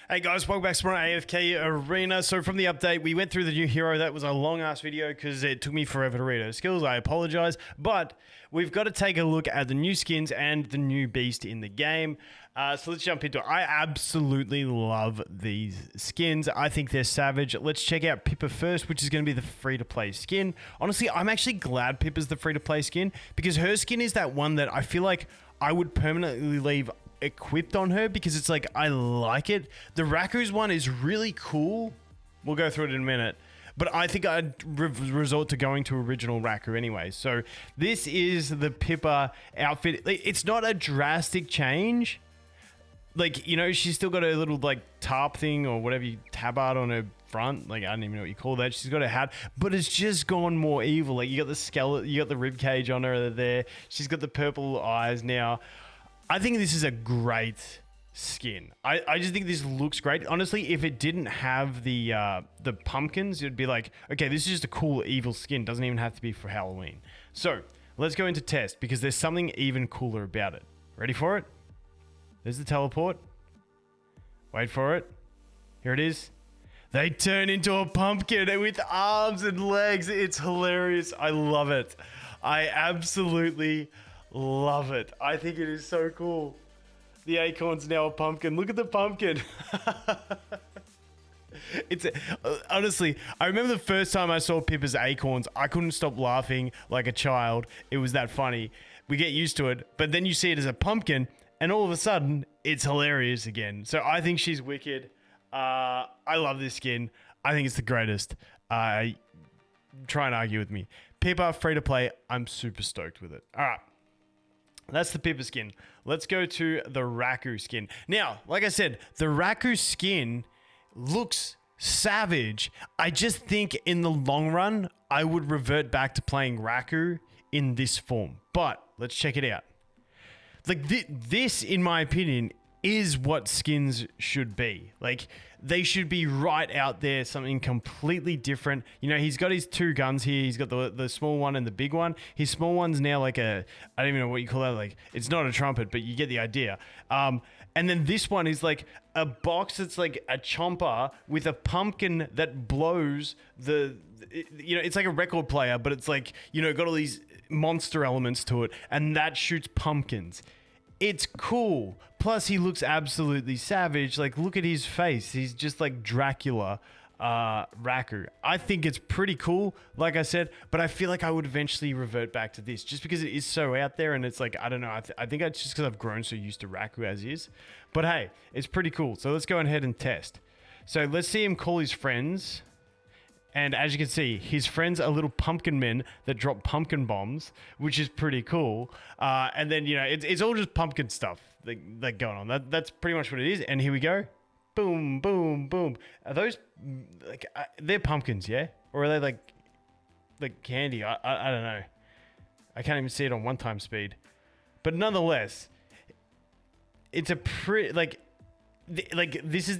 Hey guys, welcome back to my AFK Arena. So from the update, we went through the new hero. That was a long-ass video because it took me forever to read her skills. I apologize. But we've got to take a look at the new skins and the new beast in the game. So let's jump into it. I absolutely love these skins. I think they're savage. Let's check out Pippa first, which is going to be the free-to-play skin. Honestly, I'm actually glad Pippa's the free-to-play skin because her skin is that one that I feel like I would permanently leave equipped on her because it's like I like it. The Raku's one is really cool. We'll go through it in a minute, but I think I'd resort to going to original Raku anyway. So this is the Pippa outfit. It's not a drastic change. Like, you know, she's still got a little like tarp thing or whatever, you tabard on her front. Like, I don't even know what you call that. She's got a hat, but it's just gone more evil. Like, you got the skeleton, you got the rib cage on her there. She's got the purple eyes now. I think this is a great skin. I just think this looks great. Honestly, if it didn't have the pumpkins, it'd be like, okay, this is just a cool evil skin. Doesn't even have to be for Halloween. So let's go into test because there's something even cooler about it. Ready for it? There's the teleport. Wait for it. Here it is. They turn into a pumpkin with arms and legs. It's hilarious. I love it. I absolutely love it. I think it is so cool. The acorn's now a pumpkin. Look at the pumpkin. It's honestly, I remember the first time I saw Pippa's acorns, I couldn't stop laughing like a child. It was that funny. We get used to it, but then you see it as a pumpkin, and all of a sudden, it's hilarious again. So I think she's wicked. I love this skin. I think it's the greatest. Try and argue with me. Pippa, free to play. I'm super stoked with it. All right. That's the Pippa skin. Let's go to the Raku skin. Now, like I said, the Raku skin looks savage. I just think in the long run, I would revert back to playing Raku in this form. But let's check it out. Like this, in my opinion, is what skins should be. Like, they should be right out there, something completely different. You know, he's got his two guns here. He's got the small one and the big one. His small one's now like a, I don't even know what you call that. Like, it's not a trumpet, but you get the idea. And then this one is like a box that's like a chomper with a pumpkin that blows you know, it's like a record player, but it's like, you know, got all these monster elements to it, and that shoots pumpkins. It's cool. Plus, he looks absolutely savage. Like, look at his face. He's just like Dracula, Raku. I think it's pretty cool, like I said, but I feel like I would eventually revert back to this just because it is so out there, and it's like, I don't know. I think it's just because I've grown so used to Raku as is. But hey, it's pretty cool. So let's go ahead and test. So let's see him call his friends. And as you can see, his friends are little pumpkin men that drop pumpkin bombs, which is pretty cool. And then, you know, it's all just pumpkin stuff that going on. That's pretty much what it is. And here we go. Boom, boom, boom. Are those, like, they're pumpkins, yeah? Or are they like candy? I don't know. I can't even see it on 1x speed. But nonetheless, it's a pretty, like this is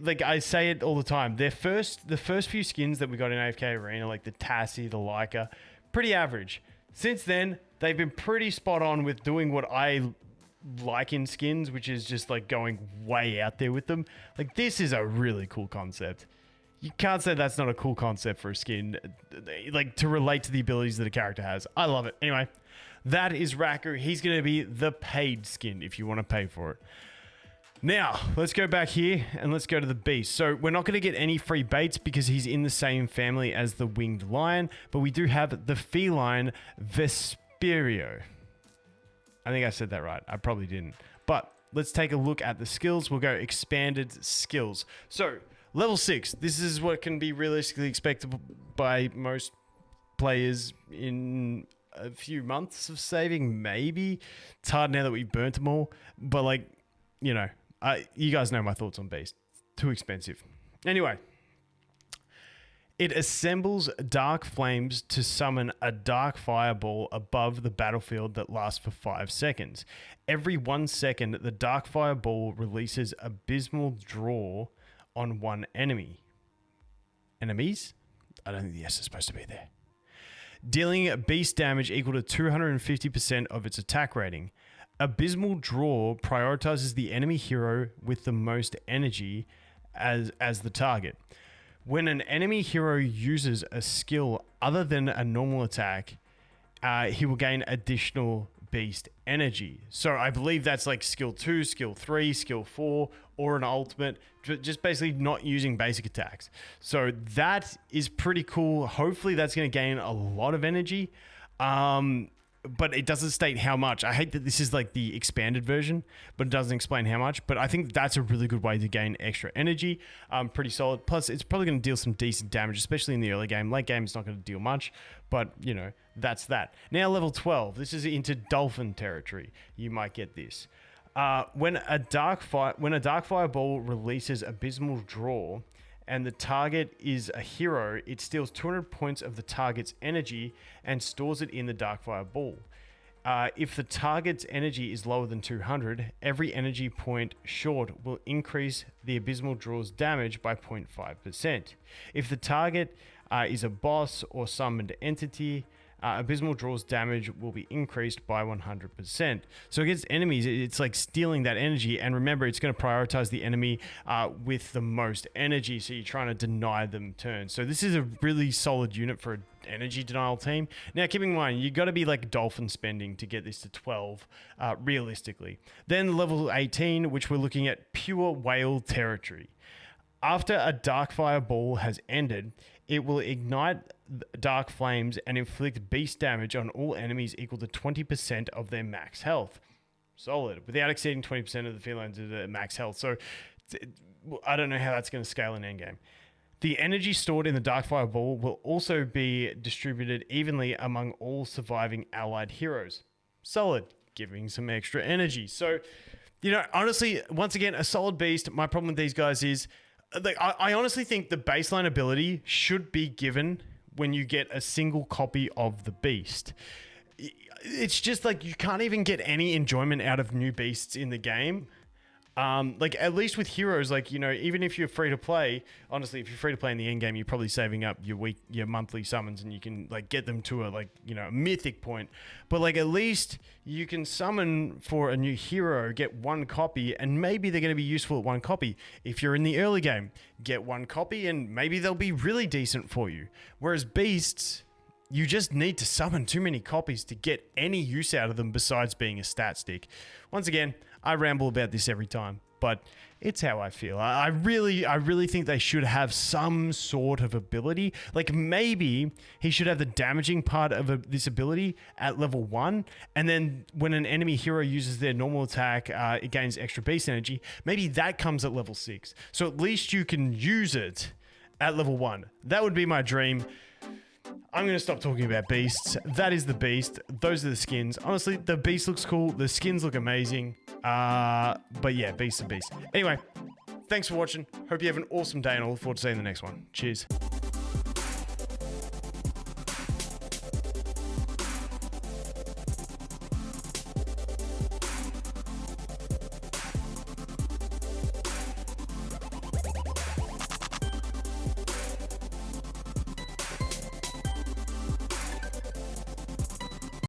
like I say it all the time. The first few skins that we got in AFK Arena, like the Tassie, the Leica, pretty average. Since then, they've been pretty spot on with doing what I like in skins, which is just like going way out there with them. Like, this is a really cool concept. You can't say that's not a cool concept for a skin, like to relate to the abilities that a character has. I love it. Anyway, that is Raku. He's going to be the paid skin if you want to pay for it. Now, let's go back here and let's go to the beast. So we're not going to get any free baits because he's in the same family as the winged lion, but we do have the feline vesperio. I think I said that right. I probably didn't. But let's take a look at the skills. We'll go expanded skills. So level 6. This is what can be realistically expected by most players in a few months of saving, maybe. It's hard now that we've burnt them all, but like, you know, you guys know my thoughts on Beast. Too expensive. Anyway, it assembles dark flames to summon a dark fireball above the battlefield that lasts for 5 seconds. Every 1 second, the dark fireball releases abysmal draw on one enemy. Enemies? I don't think the S is supposed to be there. Dealing beast damage equal to 250% of its attack rating. Abysmal Draw prioritizes the enemy hero with the most energy as the target. When an enemy hero uses a skill other than a normal attack, he will gain additional beast energy. So I believe that's like skill 2, skill 3, skill 4, or an ultimate, just basically not using basic attacks. So that is pretty cool. Hopefully that's going to gain a lot of energy. But it doesn't state how much. I hate that this is like the expanded version, but it doesn't explain how much. But I think that's a really good way to gain extra energy. Pretty solid. Plus, it's probably going to deal some decent damage, especially in the early game. Late game, it's not going to deal much, but you know, that's that. Now, level 12. This is into Dolphin territory. You might get this. When a Dark Fireball releases Abysmal Draw, and the target is a hero, it steals 200 points of the target's energy and stores it in the Darkfire Ball. If the target's energy is lower than 200, every energy point short will increase the Abysmal Draw's damage by 0.5%. If the target is a boss or summoned entity, Abysmal Draw's damage will be increased by 100%. So against enemies, it's like stealing that energy. And remember, it's going to prioritize the enemy with the most energy. So you're trying to deny them turns. So this is a really solid unit for an energy denial team. Now, keeping in mind, you got to be like Dolphin spending to get this to 12 realistically. Then level 18, which we're looking at pure whale territory. After a Darkfire Ball has ended, it will ignite dark flames and inflict beast damage on all enemies equal to 20% of their max health. Solid. Without exceeding 20% of the felines at the max health. So I don't know how that's going to scale in endgame. The energy stored in the Darkfire Ball will also be distributed evenly among all surviving allied heroes. Solid. Giving some extra energy. So, you know, honestly, once again, a solid beast. My problem with these guys is, like, I honestly think the baseline ability should be given when you get a single copy of the beast. It's just like you can't even get any enjoyment out of new beasts in the game. Like, at least with heroes, like, you know, even if you're free to play, honestly, if you're free to play in the end game, you're probably saving up your monthly summons, and you can like get them to a, like, you know, a mythic point. But like, at least you can summon for a new hero, get one copy, and maybe they're going to be useful at one copy. If you're in the early game, get one copy, and maybe they'll be really decent for you. Whereas beasts, you just need to summon too many copies to get any use out of them besides being a stat stick. Once again, I ramble about this every time, but it's how I feel. I really think they should have some sort of ability. Like, maybe he should have the damaging part of this ability at level 1, and then when an enemy hero uses their normal attack, it gains extra beast energy. Maybe that comes at level 6. So at least you can use it at level 1. That would be my dream. I'm going to stop talking about beasts. That is the beast. Those are the skins. Honestly, the beast looks cool. The skins look amazing. But yeah, beast and beast. Anyway, thanks for watching. Hope you have an awesome day, and I look forward to seeing the next one. Cheers.